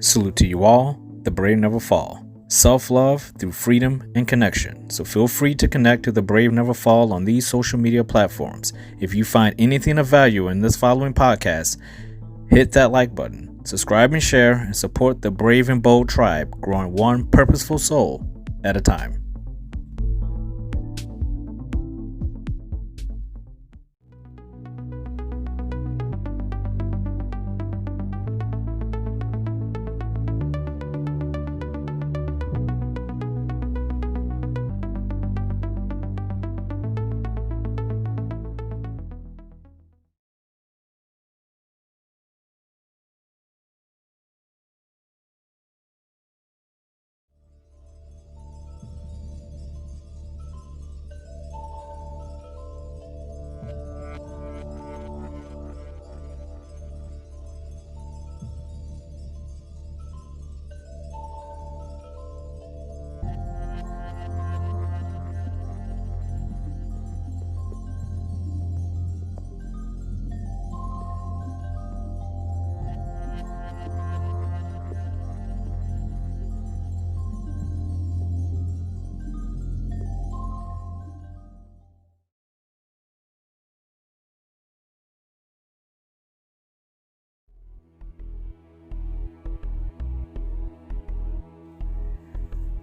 Salute to you all. The brave never fall. Self-love through freedom and connection. So feel free to connect to the brave never fall on these social media platforms. If you find anything of value in this following podcast, hit that like button, subscribe and share, and support the brave and bold tribe growing one purposeful soul at a time.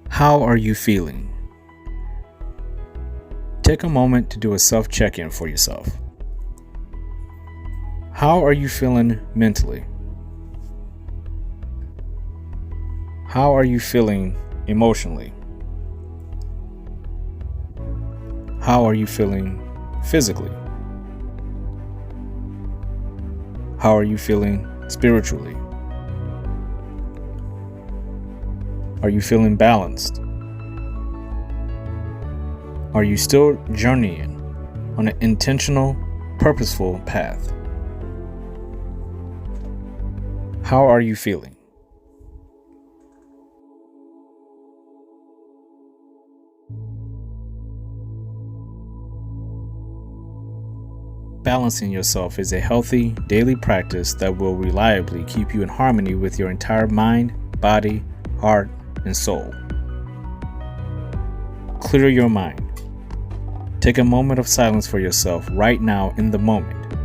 How are you feeling? Take a moment to do a self-check-in for yourself. How are you feeling mentally? How are you feeling emotionally? How are you feeling physically? How are you feeling spiritually? Are you feeling balanced? Are you still journeying on an intentional, purposeful path? How are you feeling? Balancing yourself is a healthy daily practice that will reliably keep you in harmony with your entire mind, body, heart, and soul. Clear your mind. Take a moment of silence for yourself right now in the moment.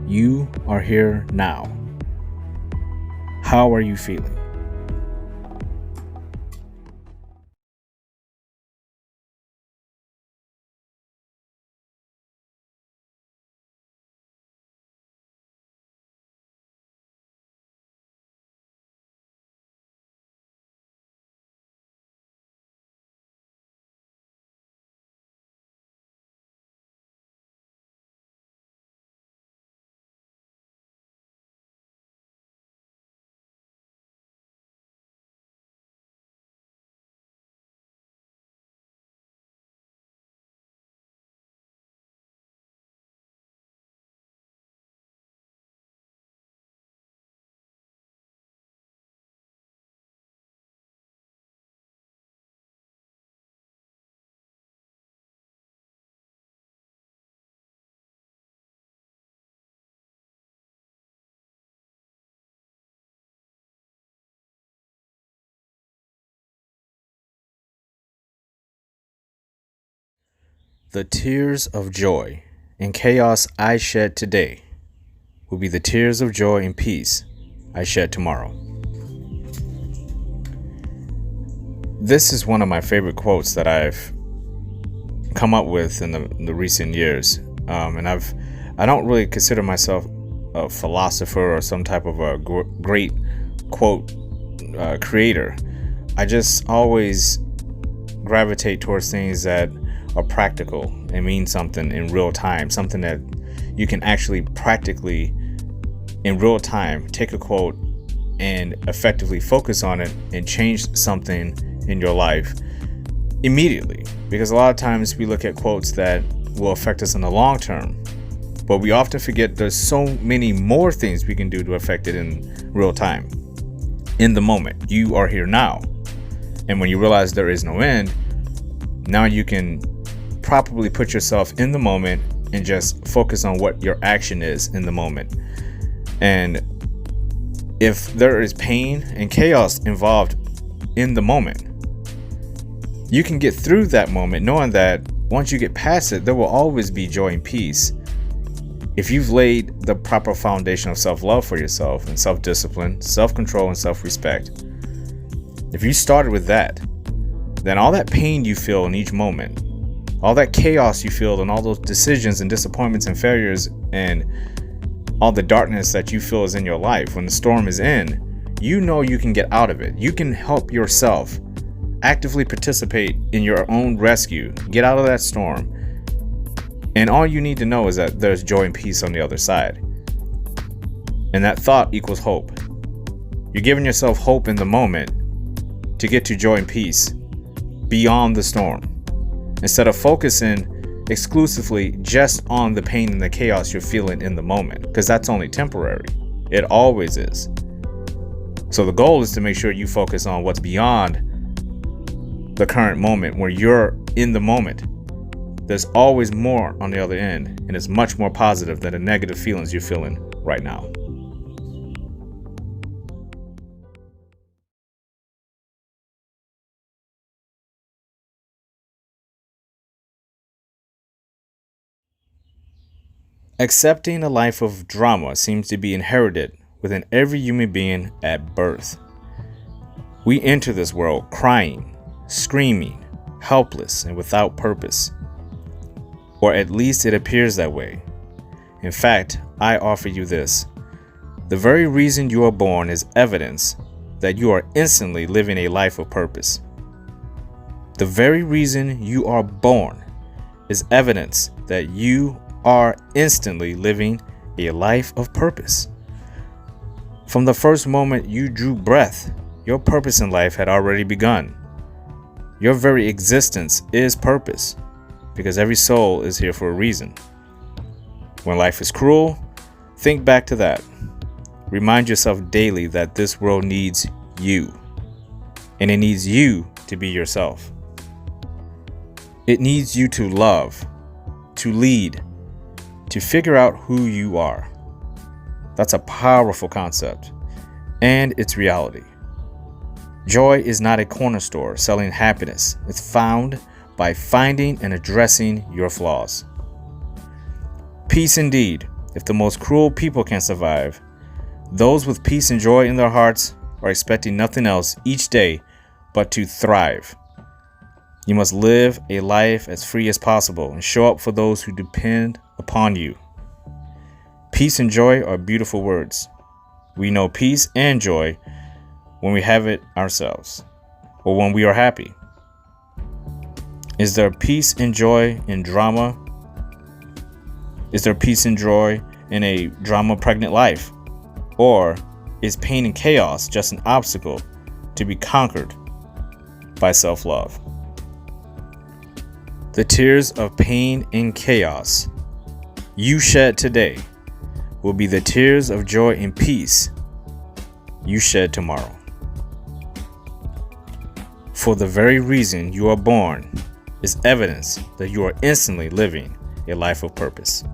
You are here now. How are you feeling? The tears of joy and chaos I shed today will be the tears of joy and peace I shed tomorrow. This is one of my favorite quotes that I've come up with in the recent years. I don't really consider myself a philosopher or some type of a great quote creator. I just always gravitate towards things that are practical and mean something in real time, something that you can actually practically in real time take a quote and effectively focus on it and change something in your life immediately. Because a lot of times we look at quotes that will affect us in the long term, but we often forget there's so many more things we can do to affect it in real time, in the moment. You are here now, and when you realize there is no end, now you can properly put yourself in the moment and just focus on what your action is in the moment. And if there is pain and chaos involved in the moment, you can get through that moment knowing that once you get past it, there will always be joy and peace. If you've laid the proper foundation of self-love for yourself and self-discipline, self-control, and self-respect, if you started with that, then all that pain you feel in each moment, all that chaos you feel and all those decisions and disappointments and failures and all the darkness that you feel is in your life, when the storm is in, you know you can get out of it. You can help yourself actively participate in your own rescue, get out of that storm. And all you need to know is that there's joy and peace on the other side. And that thought equals hope. You're giving yourself hope in the moment to get to joy and peace beyond the storm, instead of focusing exclusively just on the pain and the chaos you're feeling in the moment, because that's only temporary. It always is. So the goal is to make sure you focus on what's beyond the current moment, where you're in the moment. There's always more on the other end, and it's much more positive than the negative feelings you're feeling right now. Accepting a life of drama seems to be inherited within every human being at birth. We enter this world crying, screaming, helpless, and without purpose. Or at least it appears that way. In fact, I offer you this. The very reason you are born is evidence that you are instantly living a life of purpose. The very reason you are born is evidence that you are instantly living a life of purpose. From the first moment you drew breath, your purpose in life had already begun. Your very existence is purpose, because every soul is here for a reason. When life is cruel, think back to that. Remind yourself daily that this world needs you, and it needs you to be yourself. It needs you to love, to lead, to figure out who you are. That's a powerful concept, and it's reality. Joy is not a corner store selling happiness. It's found by finding and addressing your flaws. Peace indeed. If the most cruel people can survive, those with peace and joy in their hearts are expecting nothing else each day but to thrive. You must live a life as free as possible and show up for those who depend upon you. Peace and joy are beautiful words. We know peace and joy when we have it ourselves, or when we are happy. Is there peace and joy in drama? Is there peace and joy in a drama-pregnant life? Or is pain and chaos just an obstacle to be conquered by self-love? The tears of pain and chaos you shed today will be the tears of joy and peace you shed tomorrow. For the very reason you are born is evidence that you are instantly living a life of purpose.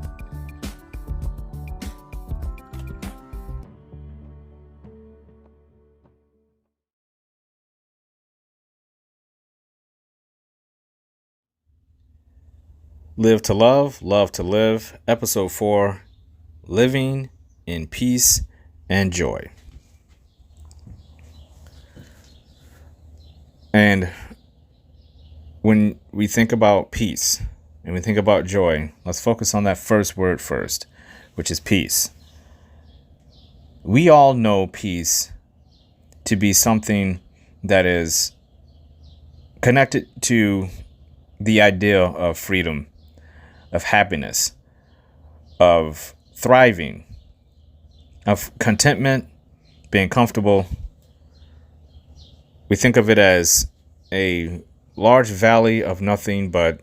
Live to love, love to live. Episode 4, Living in Peace and Joy. And when we think about peace and we think about joy, let's focus on that first word first, which is peace. We all know peace to be something that is connected to the idea of freedom, of happiness, of thriving, of contentment, being comfortable. We think of it as a large valley of nothing but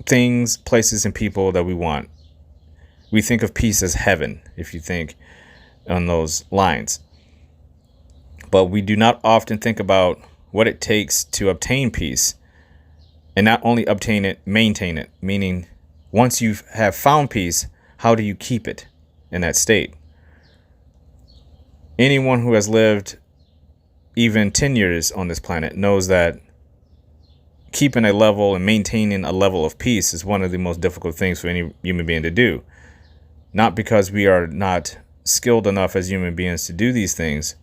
things, places, and people that we want. We think of peace as heaven, if you think on those lines. But we do not often think about what it takes to obtain peace, and not only obtain it, maintain it. Meaning, once you have found peace, how do you keep it in that state? Anyone who has lived even 10 years on this planet knows that keeping a level and maintaining a level of peace is one of the most difficult things for any human being to do. Not because we are not skilled enough as human beings to do these things.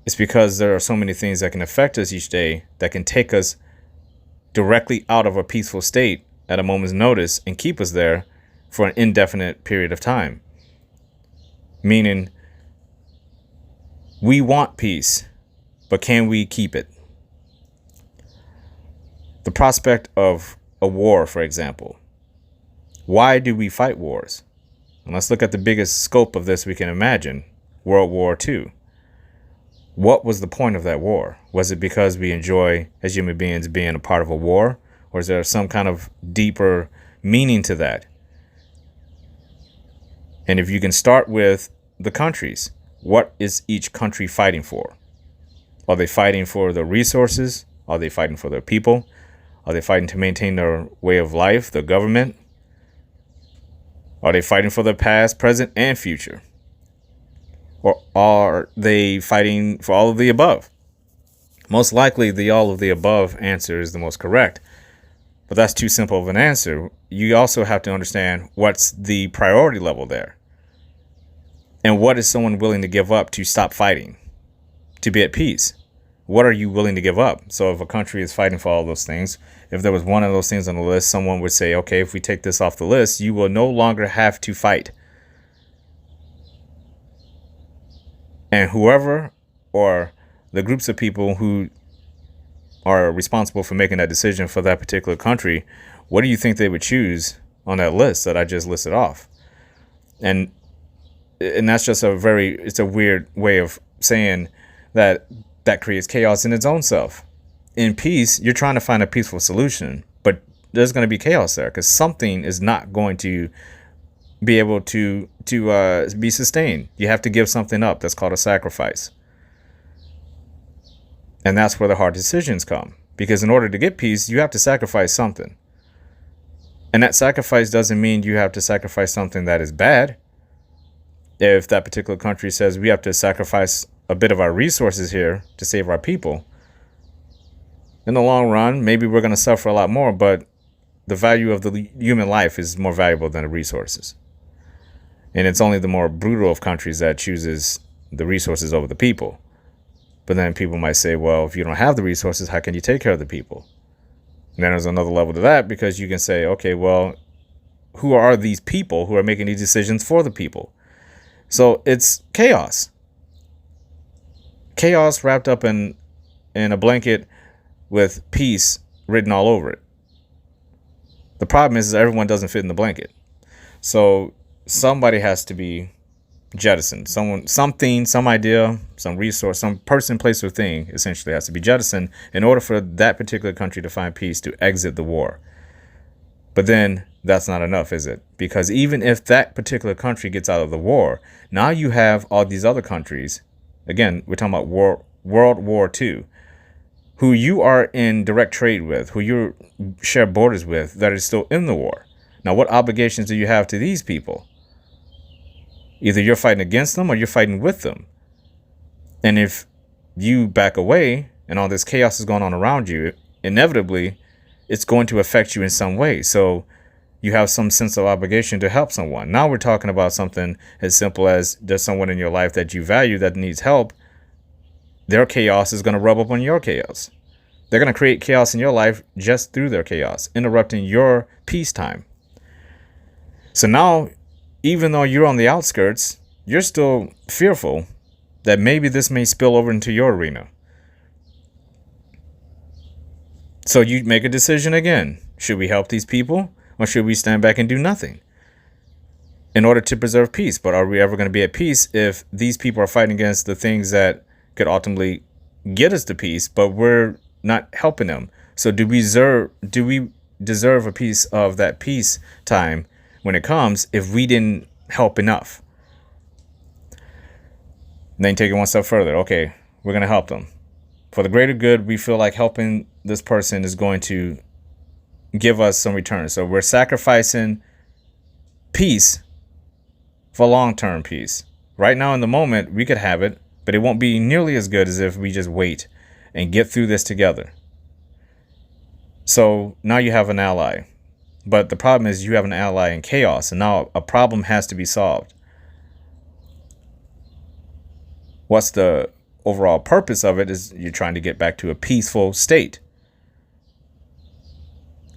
It's because there are so many things that can affect us each day that can take us directly out of a peaceful state at a moment's notice and keep us there for an indefinite period of time. Meaning, we want peace, but can we keep it? The prospect of a war, for example. Why do we fight wars? And let's look at the biggest scope of this we can imagine, World War II. What was the point of that war? Was it because we enjoy, as human beings, being a part of a war? Or is there some kind of deeper meaning to that? And if you can start with the countries, what is each country fighting for? Are they fighting for their resources? Are they fighting for their people? Are they fighting to maintain their way of life, their government? Are they fighting for their past, present, and future? Or are they fighting for all of the above? Most likely, the all of the above answer is the most correct. But that's too simple of an answer. You also have to understand what's the priority level there. And what is someone willing to give up to stop fighting, to be at peace? What are you willing to give up? So if a country is fighting for all those things, if there was one of those things on the list, someone would say, okay, if we take this off the list, you will no longer have to fight. And whoever or the groups of people who are responsible for making that decision for that particular country, what do you think they would choose on that list that I just listed off? And that's just it's a weird way of saying that creates chaos in its own self. In peace, you're trying to find a peaceful solution, but there's going to be chaos there because something is not going to be able to be sustained. You have to give something up. That's called a sacrifice. And that's where the hard decisions come. Because in order to get peace, you have to sacrifice something. And that sacrifice doesn't mean you have to sacrifice something that is bad. If that particular country says we have to sacrifice a bit of our resources here to save our people, in the long run, maybe we're going to suffer a lot more, but the value of the human life is more valuable than the resources. And it's only the more brutal of countries that chooses the resources over the people. But then people might say, well, if you don't have the resources, how can you take care of the people? And then there's another level to that, because you can say, okay, well, who are these people who are making these decisions for the people? So it's chaos. Chaos wrapped up in a blanket with peace written all over it. The problem is everyone doesn't fit in the blanket. So somebody has to be jettisoned. Something, some idea, some resource, some person, place, or thing essentially has to be jettisoned in order for that particular country to find peace, to exit the war. But then that's not enough, is it? Because even if that particular country gets out of the war, now you have all these other countries. Again, we're talking about World War II, who you are in direct trade with, who you share borders with, that is still in the war. Now, what obligations do you have to these people? Either you're fighting against them or you're fighting with them. And if you back away and all this chaos is going on around you, inevitably, it's going to affect you in some way. So you have some sense of obligation to help someone. Now we're talking about something as simple as there's someone in your life that you value that needs help. Their chaos is going to rub up on your chaos. They're going to create chaos in your life just through their chaos, interrupting your peacetime. So now, even though you're on the outskirts, you're still fearful that maybe this may spill over into your arena. So you make a decision again. Should we help these people, or should we stand back and do nothing in order to preserve peace? But are we ever going to be at peace if these people are fighting against the things that could ultimately get us to peace, but we're not helping them? So do we deserve a piece of that peace time when it comes if we didn't help enough? And then take it one step further. Okay, we're going to help them. For the greater good, we feel like helping this person is going to give us some return. So we're sacrificing peace for long-term peace. Right now in the moment, we could have it, but it won't be nearly as good as if we just wait and get through this together. So now you have an ally, but the problem is you have an ally in chaos, and now a problem has to be solved. What's the overall purpose of it is you're trying to get back to a peaceful state.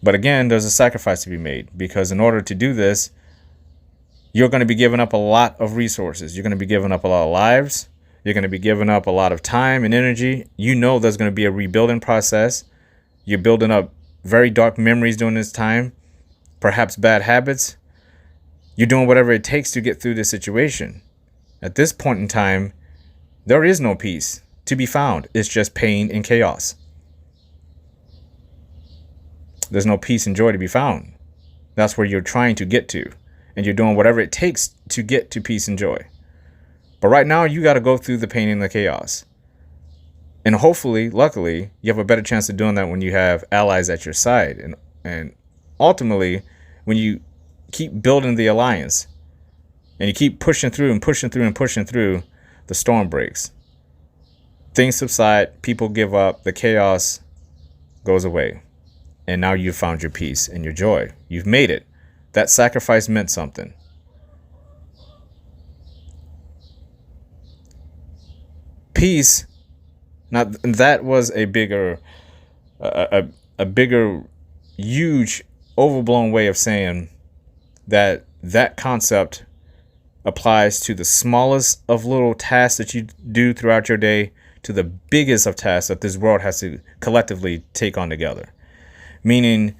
But again, there's a sacrifice to be made, because in order to do this, you're going to be giving up a lot of resources. You're going to be giving up a lot of lives. You're going to be giving up a lot of time and energy. You know there's going to be a rebuilding process. You're building up very dark memories during this time, perhaps bad habits. You're doing whatever it takes to get through this situation. At this point in time, there is no peace to be found. It's just pain and chaos. There's no peace and joy to be found. That's where you're trying to get to. And you're doing whatever it takes to get to peace and joy. But right now, you got to go through the pain and the chaos. And hopefully, luckily, you have a better chance of doing that when you have allies at your side. And ultimately, when you keep building the alliance and you keep pushing through and pushing through and pushing through, the storm breaks. Things subside, people give up, the chaos goes away. And now you've found your peace and your joy. You've made it. That sacrifice meant something. Peace, now that was a bigger, huge, overblown way of saying that concept applies to the smallest of little tasks that you do throughout your day to the biggest of tasks that this world has to collectively take on together. Meaning,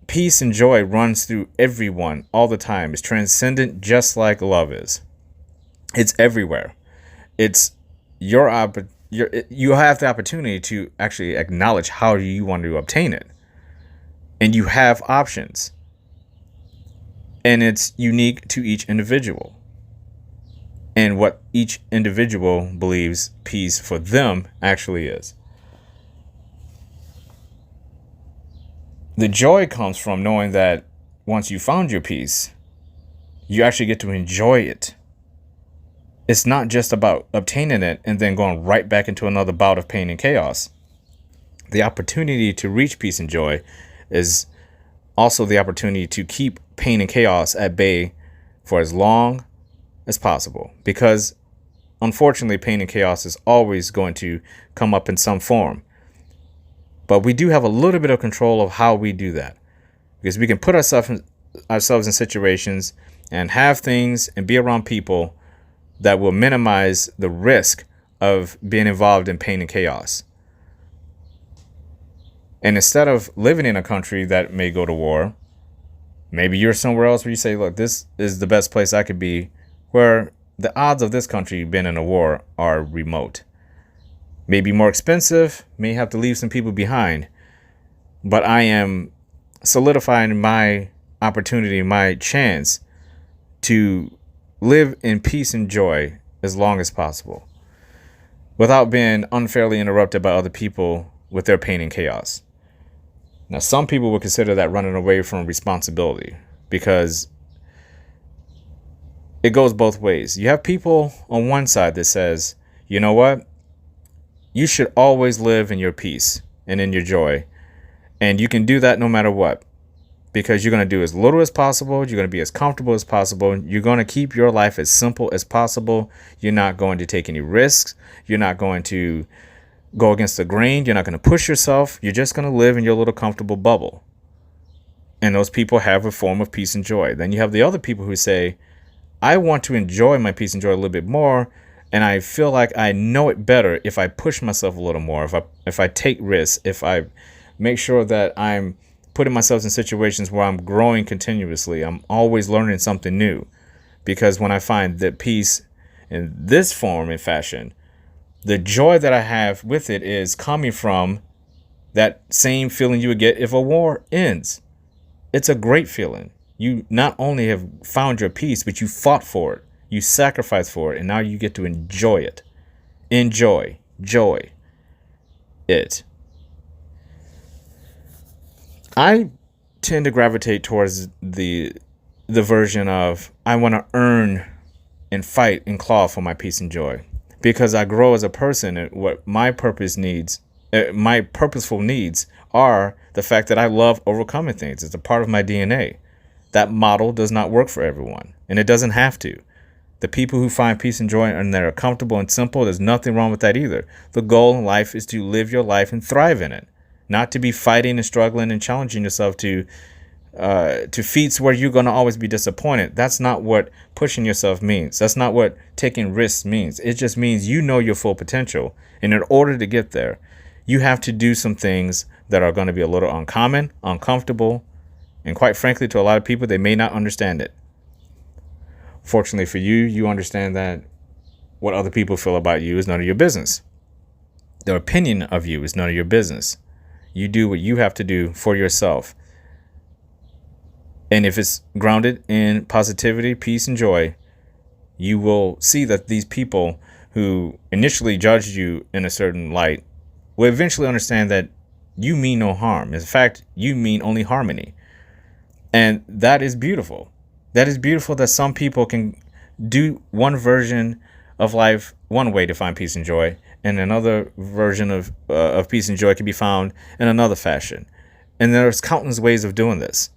peace and joy runs through everyone all the time. It's transcendent, just like love is. It's everywhere. It's you have the opportunity to actually acknowledge how you want to obtain it. And you have options. And it's unique to each individual. And what each individual believes peace for them actually is. The joy comes from knowing that once you found your peace, you actually get to enjoy it. It's not just about obtaining it and then going right back into another bout of pain and chaos. The opportunity to reach peace and joy is also the opportunity to keep pain and chaos at bay for as long as possible. Because unfortunately, pain and chaos is always going to come up in some form. But we do have a little bit of control of how we do that, because we can put ourselves in situations and have things and be around people that will minimize the risk of being involved in pain and chaos. And instead of living in a country that may go to war, maybe you're somewhere else where you say, look, this is the best place I could be, where the odds of this country being in a war are remote. Maybe more expensive, may have to leave some people behind, but I am solidifying my opportunity, my chance to live in peace and joy as long as possible without being unfairly interrupted by other people with their pain and chaos. Now, some people would consider that running away from responsibility, because it goes both ways. You have people on one side that says, you know what? You should always live in your peace and in your joy. And you can do that no matter what, because you're going to do as little as possible. You're going to be as comfortable as possible. You're going to keep your life as simple as possible. You're not going to take any risks. You're not going to go against the grain. You're not going to push yourself. You're just going to live in your little comfortable bubble. And those people have a form of peace and joy. Then you have the other people who say, I want to enjoy my peace and joy a little bit more. And I feel like I know it better if I push myself a little more, if I take risks, if I make sure that I'm putting myself in situations where I'm growing continuously. I'm always learning something new. Because when I find that peace in this form and fashion, the joy that I have with it is coming from that same feeling you would get if a war ends. It's a great feeling. You not only have found your peace, but you fought for it. You sacrificed for it, and now you get to enjoy it. Enjoy. Joy. It. I tend to gravitate towards the version of I want to earn and fight and claw for my peace and joy. because I grow as a person, and what my my purposeful needs are the fact that I love overcoming things. It's a part of my DNA. That model does not work for everyone, and it doesn't have to. The people who find peace and joy and that are comfortable and simple, there's nothing wrong with that either. The goal in life is to live your life and thrive in it, not to be fighting and struggling and challenging yourself to feats where you're going to always be disappointed. That's not what pushing yourself means. That's not what taking risks means. It just means you know your full potential. And in order to get there, you have to do some things that are going to be a little uncommon, uncomfortable, and quite frankly, to a lot of people, they may not understand it. Fortunately for you, you understand that what other people feel about you is none of your business. Their opinion of you is none of your business. You do what you have to do for yourself. And if it's grounded in positivity, peace, and joy, you will see that these people who initially judged you in a certain light will eventually understand that you mean no harm. In fact, you mean only harmony. And that is beautiful. That is beautiful that some people can do one version of life one way to find peace and joy, and another version of peace and joy can be found in another fashion. And there's countless ways of doing this.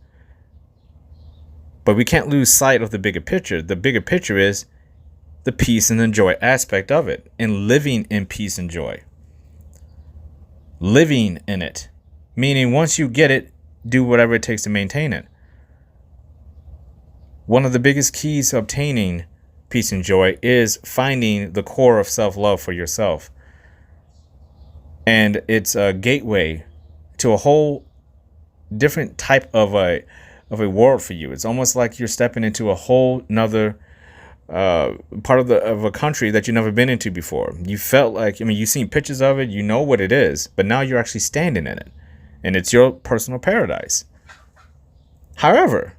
But we can't lose sight of the bigger picture. The bigger picture is the peace and the joy aspect of it, and living in peace and joy. Living in it, meaning once you get it, do whatever it takes to maintain it. One of the biggest keys to obtaining peace and joy is finding the core of self-love for yourself. And it's a gateway to a whole different type of a world for you. It's almost like you're stepping into a whole nother part of a country that you've never been into before. You felt like, you've seen pictures of it, you know what it is, but now you're actually standing in it, and it's your personal paradise. However,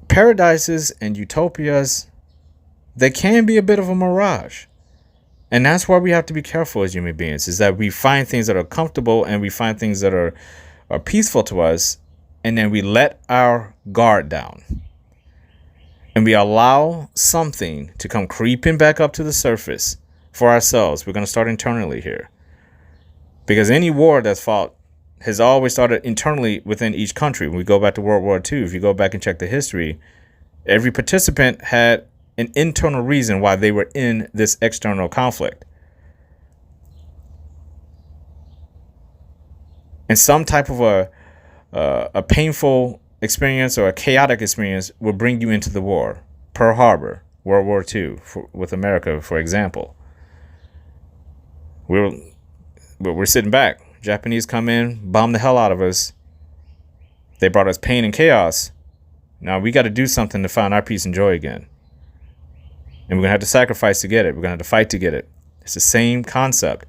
paradises and utopias, they can be a bit of a mirage. And that's why we have to be careful as human beings, is that we find things that are comfortable and we find things that are peaceful to us, and then we let our guard down. And we allow something to come creeping back up to the surface for ourselves. We're going to start internally here. Because any war that's fought has always started internally within each country. When we go back to World War II, if you go back and check the history, every participant had an internal reason why they were in this external conflict. And some type of a painful experience or a chaotic experience will bring you into the war. Pearl Harbor, World War II, with America, for example. We're sitting back. Japanese come in, bomb the hell out of us. They brought us pain and chaos. Now we got to do something to find our peace and joy again. And we're going to have to sacrifice to get it. We're going to have to fight to get it. It's the same concept.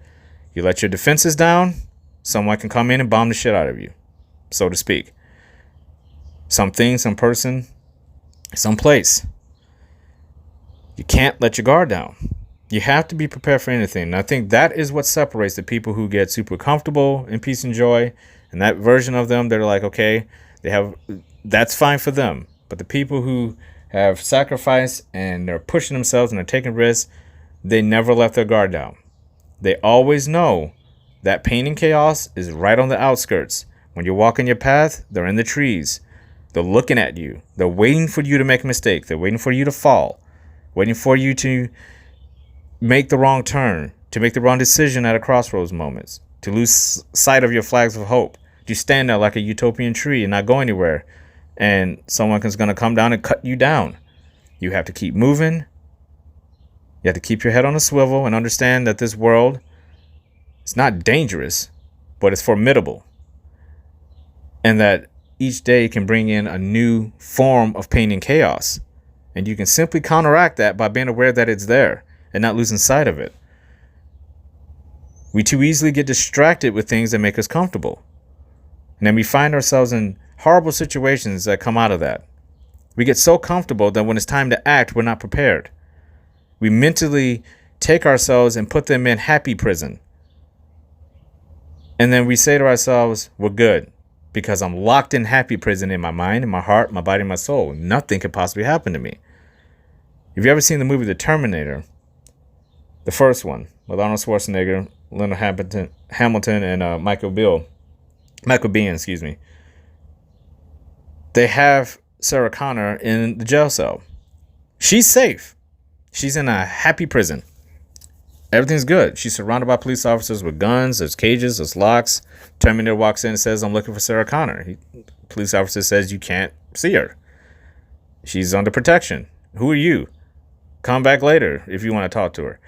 You let your defenses down, someone can come in and bomb the shit out of you, so to speak. Something, some person, some place. You can't let your guard down. You have to be prepared for anything. And I think that is what separates the people who get super comfortable in peace and joy. And that version of them, they're like, okay, that's fine for them. But the people who have sacrificed and they're pushing themselves and they're taking risks, they never let their guard down. They always know that pain and chaos is right on the outskirts. When you're walking your path, they're in the trees. They're looking at you. They're waiting for you to make a mistake. They're waiting for you to fall, waiting for you to make the wrong turn, to make the wrong decision at a crossroads moments, to lose sight of your flags of hope. You stand there like a utopian tree and not go anywhere, and someone is going to come down and cut you down. You have to keep moving. You have to keep your head on a swivel and understand that this world is not dangerous, but it's formidable. And that each day can bring in a new form of pain and chaos. And you can simply counteract that by being aware that it's there and not losing sight of it. We too easily get distracted with things that make us comfortable. And then we find ourselves in horrible situations that come out of that. We get so comfortable that when it's time to act, we're not prepared. We mentally take ourselves and put them in happy prison. And then we say to ourselves, we're good, because I'm locked in happy prison in my mind, in my heart, my body, my soul. Nothing could possibly happen to me. Have you ever seen the movie The Terminator? The first one with Arnold Schwarzenegger, Leonard Hamilton, and Michael Biehn, excuse me. They have Sarah Connor in the jail cell. She's safe. She's in a happy prison. Everything's good. She's surrounded by police officers with guns. There's cages. There's locks. Terminator walks in and says, "I'm looking for Sarah Connor." Police officer says, "You can't see her. She's under protection. Who are you? Come back later if you want to talk to her."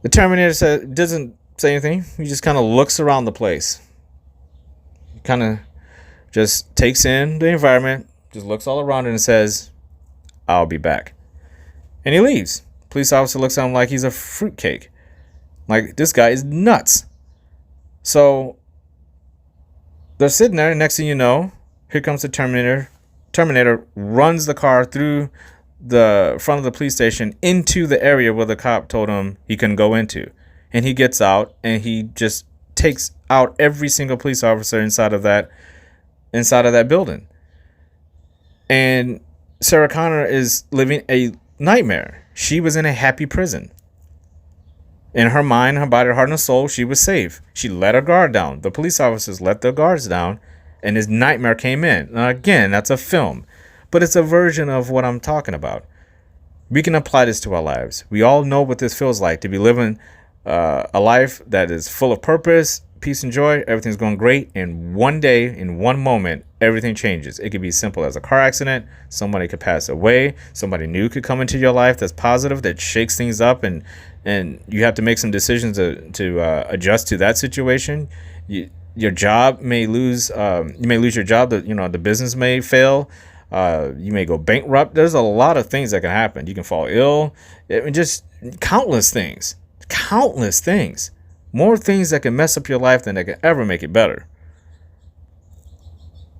The Terminator doesn't say anything. He just kind of looks around the place. Kind of just takes in the environment, just looks all around it and says, "I'll be back." And he leaves. Police officer looks at him like he's a fruitcake. Like, this guy is nuts. So they're sitting there, and next thing you know, here comes the Terminator. Terminator runs the car through the front of the police station into the area where the cop told him he couldn't go into. And he gets out, and he just takes out every single police officer inside of that building. And Sarah Connor is living a nightmare. She was in a happy prison. In her mind, her body, her heart, and her soul, she was safe. She let her guard down. The police officers let their guards down, and his nightmare came in. Now, again, that's a film, but it's a version of what I'm talking about. We can apply this to our lives. We all know what this feels like, to be living a life that is full of purpose, peace, and joy. Everything's going great, and one day, in one moment, everything changes. It could be simple as a car accident. Somebody could pass away. Somebody new could come into your life that's positive, that shakes things up, and you have to make some decisions to adjust to that situation. Your job may lose. You may lose your job. The business may fail. You may go bankrupt. There's a lot of things that can happen. You can fall ill. Just countless things. Countless things. More things that can mess up your life than they can ever make it better.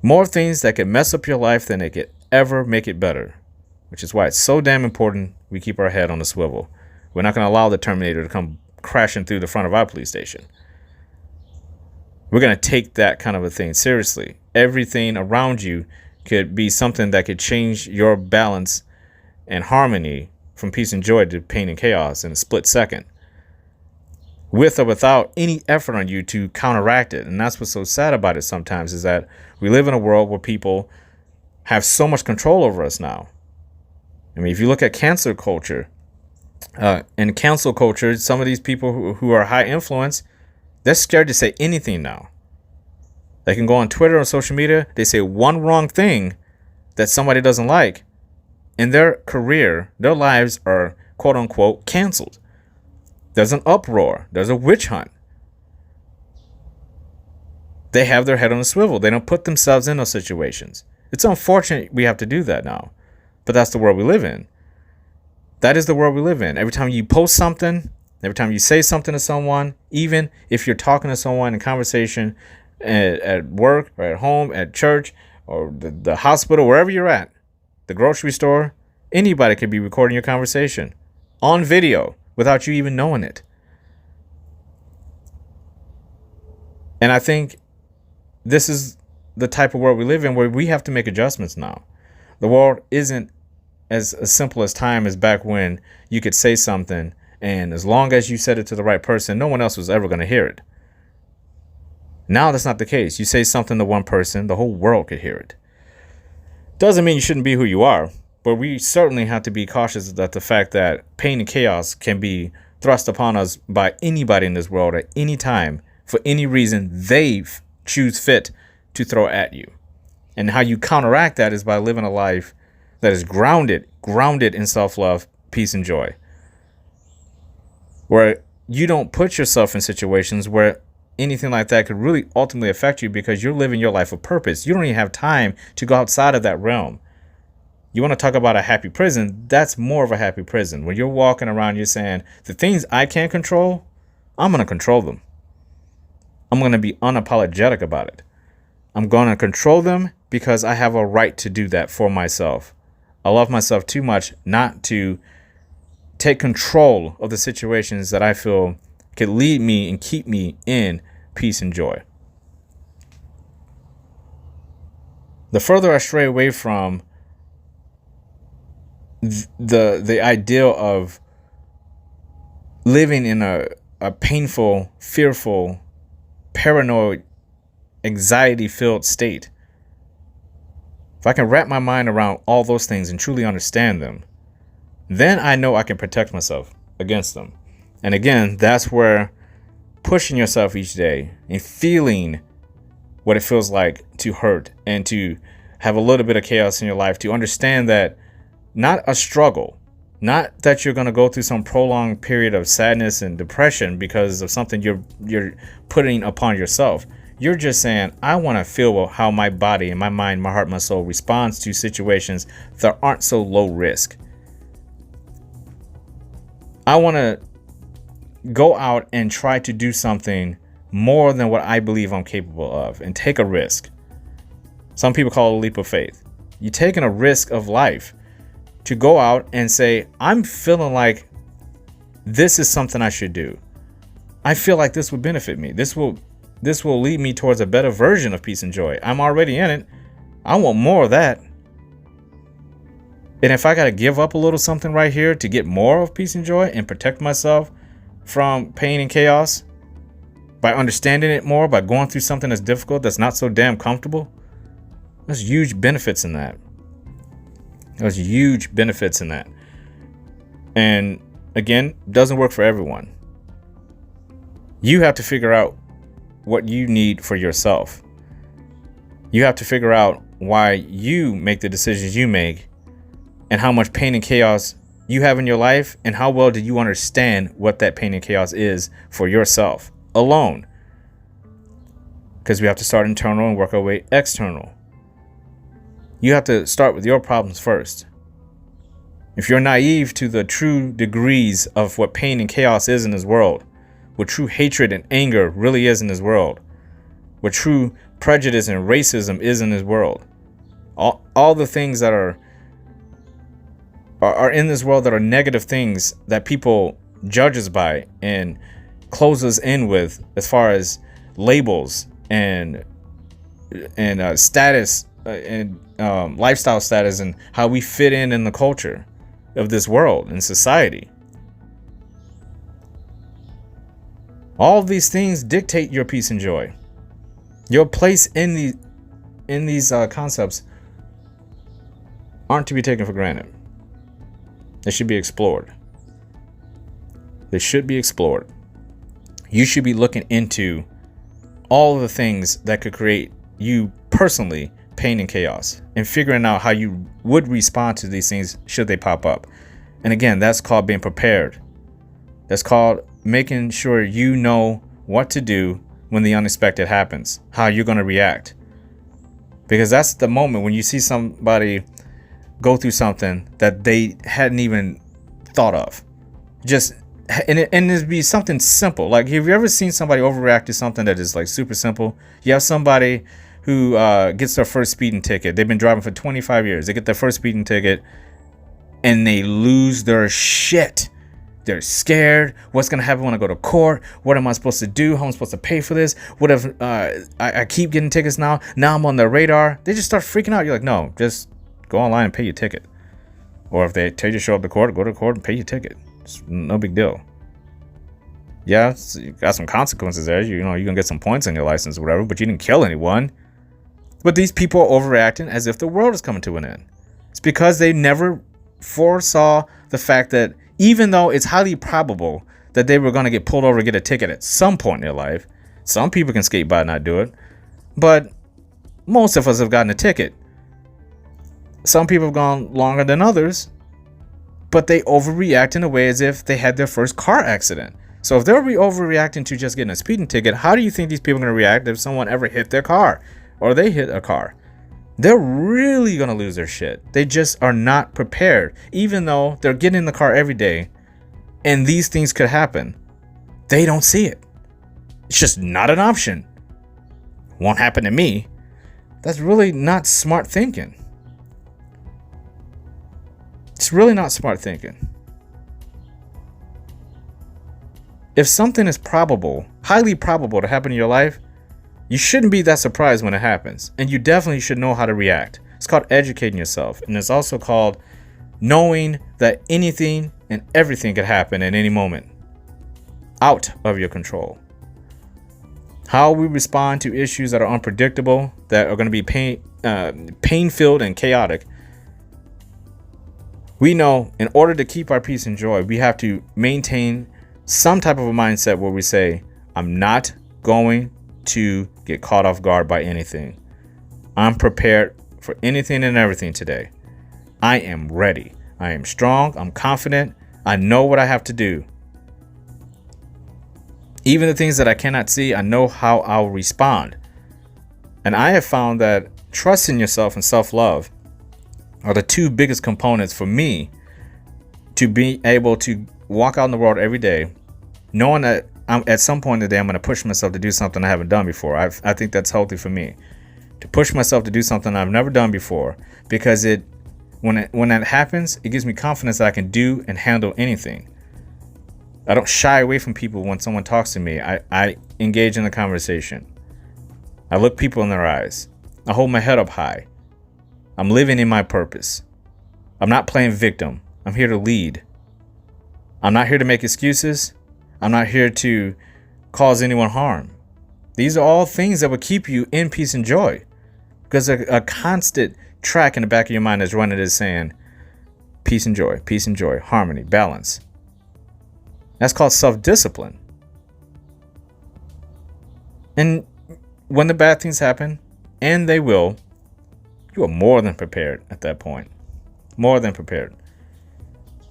More things that can mess up your life than they could ever make it better. Which is why it's so damn important we keep our head on the swivel. We're not going to allow the Terminator to come crashing through the front of our police station. We're going to take that kind of a thing seriously. Everything around you could be something that could change your balance and harmony from peace and joy to pain and chaos in a split second, with or without any effort on you to counteract it. And that's what's so sad about it sometimes, is that we live in a world where people have so much control over us now. I mean, if you look at cancel culture, in cancel culture, some of these people who are high influence, they're scared to say anything now. They can go on Twitter or social media. They say one wrong thing that somebody doesn't like, and their career, their lives are quote unquote canceled. There's an uproar. There's a witch hunt. They have their head on a swivel. They don't put themselves in those situations. It's unfortunate we have to do that now, but that's the world we live in. That is the world we live in. Every time you post something, every time you say something to someone, even if you're talking to someone in conversation at work or at home, at church, or the hospital, wherever you're at, the grocery store, anybody could be recording your conversation on video without you even knowing it. And I think this is the type of world we live in, where we have to make adjustments now. The world isn't as simple as time as back when you could say something, and as long as you said it to the right person, no one else was ever going to hear it. Now that's not the case. You say something to one person, the whole world could hear it. Doesn't mean you shouldn't be who you are, but we certainly have to be cautious that the fact that pain and chaos can be thrust upon us by anybody in this world at any time for any reason they choose fit to throw at you. And how you counteract that is by living a life that is grounded in self-love, peace, and joy. Where you don't put yourself in situations where anything like that could really ultimately affect you, because you're living your life of purpose. You don't even have time to go outside of that realm. You want to talk about a happy prison? That's more of a happy prison. When you're walking around, you're saying, the things I can't control, I'm going to control them. I'm going to be unapologetic about it. I'm going to control them because I have a right to do that for myself. I love myself too much not to take control of the situations that I feel could lead me and keep me in peace and joy. The further I stray away from the ideal of living in a painful, fearful, paranoid, anxiety-filled state. If I can wrap my mind around all those things and truly understand them, then I know I can protect myself against them. And again, that's where pushing yourself each day and feeling what it feels like to hurt and to have a little bit of chaos in your life, to understand that not a struggle, not that you're going to go through some prolonged period of sadness and depression because of something you're putting upon yourself. You're just saying, I want to feel how my body and my mind, my heart, my soul responds to situations that aren't so low risk. I want to go out and try to do something more than what I believe I'm capable of and take a risk. Some people call it a leap of faith. You're taking a risk of life to go out and say, I'm feeling like this is something I should do. I feel like this would benefit me. This will lead me towards a better version of peace and joy. I'm already in it. I want more of that. And if I got to give up a little something right here to get more of peace and joy and protect myself from pain and chaos by understanding it more, by going through something that's difficult, that's not so damn comfortable, there's huge benefits in that. There's huge benefits in that. And again, doesn't work for everyone. You have to figure out what you need for yourself. You have to figure out why you make the decisions you make and how much pain and chaos you have in your life, and how well do you understand what that pain and chaos is for yourself alone. Because we have to start internal and work our way external. You have to start with your problems first. If you're naive to the true degrees of what pain and chaos is in this world, what true hatred and anger really is in this world, what true prejudice and racism is in this world, all the things that are in this world that are negative things that people judge us by and close us in with, as far as labels and status and lifestyle status and how we fit in the culture of this world and society. All of these things dictate your peace and joy. Your place in these concepts aren't to be taken for granted. They should be explored. They should be explored. You should be looking into all of the things that could create you personally pain and chaos, and figuring out how you would respond to these things should they pop up. And again, that's called being prepared. That's called making sure you know what to do when the unexpected happens, how you're going to react. Because that's the moment when you see somebody go through something that they hadn't even thought of. And it'd be something simple. Like, have you ever seen somebody overreact to something that is like super simple? You have somebody who gets their first speeding ticket. They've been driving for 25 years. They get their first speeding ticket and they lose their shit. They're scared. What's going to happen when I go to court? What am I supposed to do? How am I supposed to pay for this? What if I keep getting tickets now? Now I'm on their radar. They just start freaking out. You're like, no, just go online and pay your ticket. Or if they tell you to show up to court, go to court and pay your ticket. It's no big deal. Yeah, you got some consequences there. You know, you're going to get some points on your license or whatever, but you didn't kill anyone. But these people are overreacting as if the world is coming to an end. It's because they never foresaw the fact that even though it's highly probable that they were going to get pulled over and get a ticket at some point in their life, some people can skate by and not do it, but most of us have gotten a ticket. Some people have gone longer than others, but they overreact in a way as if they had their first car accident. So if they're overreacting to just getting a speeding ticket, how do you think these people are going to react if someone ever hit their car or they hit a car? They're really going to lose their shit. They just are not prepared. Even though they're getting in the car every day and these things could happen, they don't see it. It's just not an option. Won't happen to me. That's really not smart thinking. It's really not smart thinking. If something is probable, highly probable to happen in your life, you shouldn't be that surprised when it happens. And you definitely should know how to react. It's called educating yourself. And it's also called knowing that anything and everything could happen at any moment. out of your control. How we respond to issues that are unpredictable, that are going to be pain-filled and chaotic. We know in order to keep our peace and joy, we have to maintain some type of a mindset where we say, I'm not going to get caught off guard by anything. I'm prepared for anything and everything today. I am ready. I am strong. I'm confident. I know what I have to do. Even the things that I cannot see, I know how I'll respond. And I have found that trust in yourself and self-love are the two biggest components for me to be able to walk out in the world every day, knowing that at some point in the day, I'm going to push myself to do something I haven't done before. I think that's healthy for me, to push myself to do something I've never done before, because when that happens, it gives me confidence that I can do and handle anything. I don't shy away from people when someone talks to me. I engage in the conversation. I look people in their eyes. I hold my head up high. I'm living in my purpose. I'm not playing victim. I'm here to lead. I'm not here to make excuses. I'm not here to cause anyone harm. These are all things that will keep you in peace and joy, because a constant track in the back of your mind is running, is saying peace and joy, harmony, balance. That's called self-discipline. And when the bad things happen, and they will, you are more than prepared at that point. More than prepared.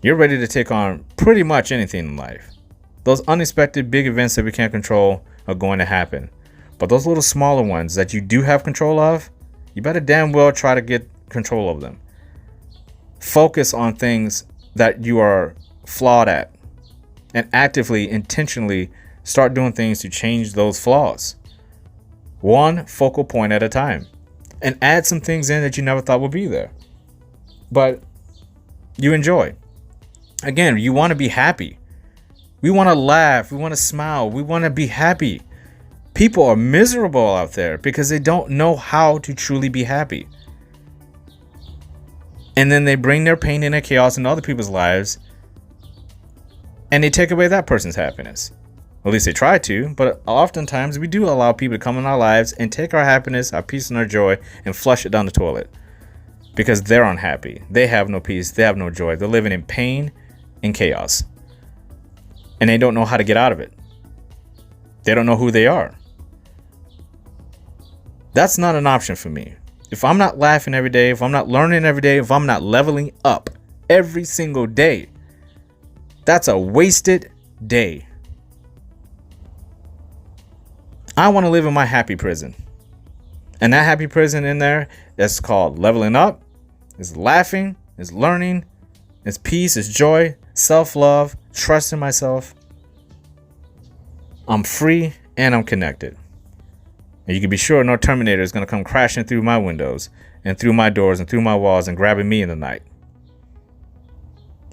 You're ready to take on pretty much anything in life. Those unexpected big events that we can't control are going to happen. But those little smaller ones that you do have control of, you better damn well try to get control of them. Focus on things that you are flawed at, and actively, intentionally start doing things to change those flaws. One focal point at a time. And add some things in that you never thought would be there, but you enjoy. Again, you want to be happy. We want to laugh. We want to smile. We want to be happy. People are miserable out there because they don't know how to truly be happy. And then they bring their pain and their chaos into other people's lives, and they take away that person's happiness. At least they try to, but oftentimes we do allow people to come in our lives and take our happiness, our peace, and our joy and flush it down the toilet because they're unhappy. They have no peace. They have no joy. They're living in pain and chaos, and they don't know how to get out of it. They don't know who they are. That's not an option for me. If I'm not laughing every day, if I'm not learning every day, if I'm not leveling up every single day, that's a wasted day. I want to live in my happy prison. And that happy prison in there, that's called leveling up, is laughing, is learning, is peace, is joy, self-love, trust in myself. I'm free and I'm connected. And you can be sure no Terminator is going to come crashing through my windows and through my doors and through my walls and grabbing me in the night.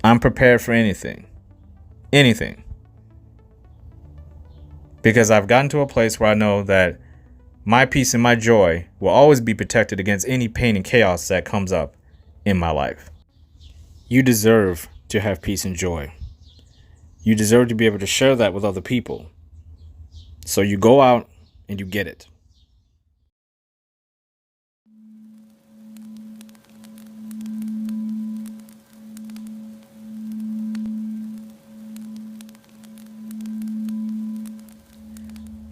I'm prepared for anything. Anything. Because I've gotten to a place where I know that my peace and my joy will always be protected against any pain and chaos that comes up in my life. You deserve to have peace and joy. You deserve to be able to share that with other people. So you go out and you get it.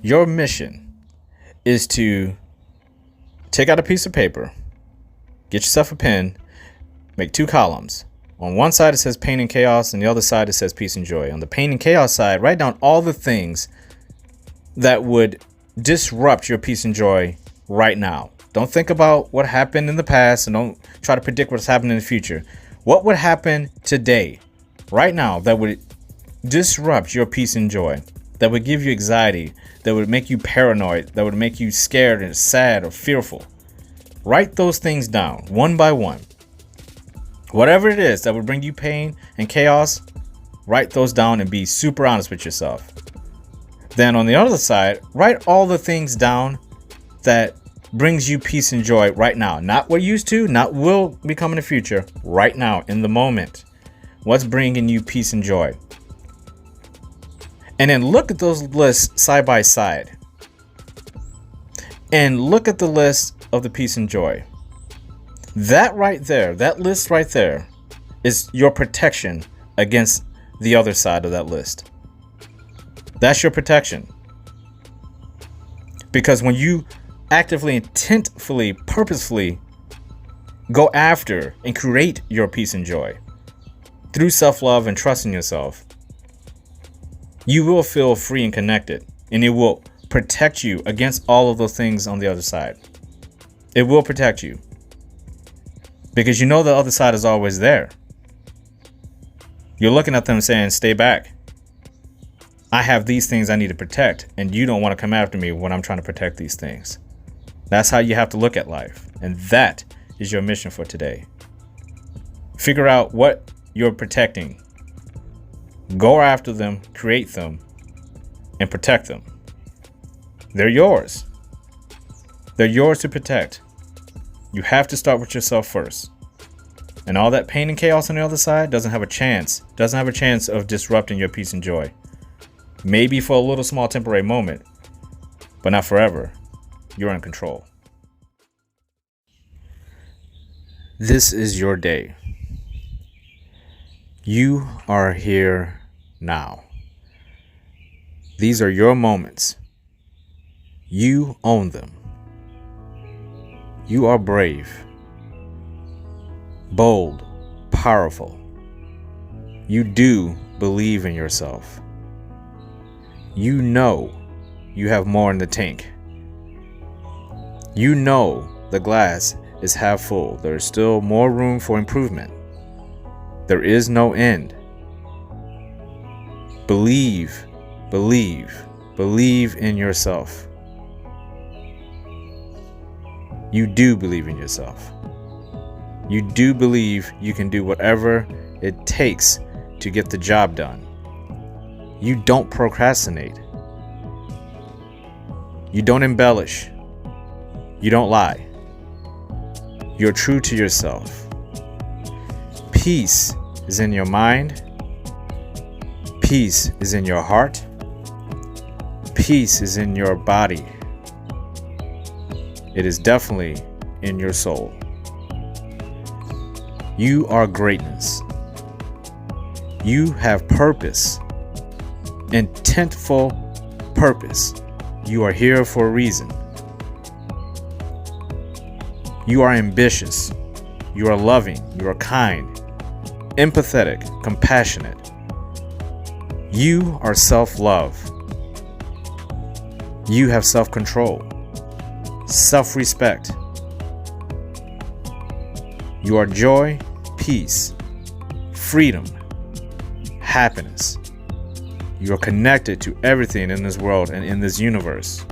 Your mission is to take out a piece of paper, get yourself a pen, make 2 columns. On one side it says pain and chaos, and the other side it says peace and joy. On the pain and chaos side, write down all the things that would disrupt your peace and joy right now. Don't think about what happened in the past, and don't try to predict what's happening in the future. What would happen today, right now, that would disrupt your peace and joy, that would give you anxiety, that would make you paranoid, that would make you scared and sad or fearful? Write those things down one by one. Whatever it is that would bring you pain and chaos, write those down and be super honest with yourself. Then on the other side, write all the things down that brings you peace and joy right now. Not what used to, not will become in the future. Right now, in the moment. What's bringing you peace and joy? And then look at those lists side by side. And look at the list of the peace and joy. That right there, that list right there, is your protection against the other side of that list. That's your protection. Because when you actively, intentfully, purposefully go after and create your peace and joy through self-love and trust in yourself, you will feel free and connected, and it will protect you against all of those things on the other side. It will protect you because you know the other side is always there. You're looking at them saying, stay back. I have these things I need to protect, and you don't want to come after me when I'm trying to protect these things. That's how you have to look at life. And that is your mission for today. Figure out what you're protecting. Go after them, create them, and protect them. They're yours. They're yours to protect. You have to start with yourself first. And all that pain and chaos on the other side doesn't have a chance of disrupting your peace and joy. Maybe for a little small temporary moment, but not forever. You're in control. This is your day. You are here now. These are your moments. You own them. You are brave, bold, powerful. You do believe in yourself. You know you have more in the tank. You know the glass is half full. There is still more room for improvement. There is no end. Believe, believe, believe in yourself. You do believe in yourself. You do believe you can do whatever it takes to get the job done. You don't procrastinate. You don't embellish. You don't lie. You're true to yourself. Peace is in your mind. Peace is in your heart. Peace is in your body. It is definitely in your soul. You are greatness. You have purpose. Intentful purpose. You are here for a reason. You are ambitious. You are loving. You are kind, empathetic, compassionate. You are self-love. You have self-control, self-respect. You are joy, peace, freedom, happiness. You are connected to everything in this world and in this universe.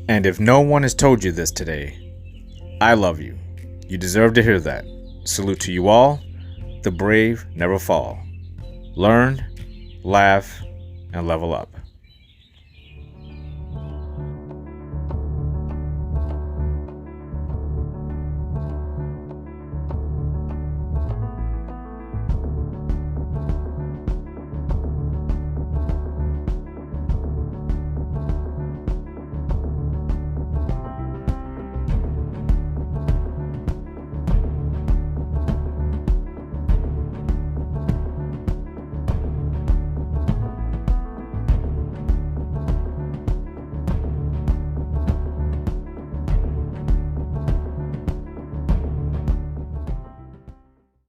And if no one has told you this today, I love you. You deserve to hear that. Salute to you all. The brave never fall. Learn, laugh, and level up.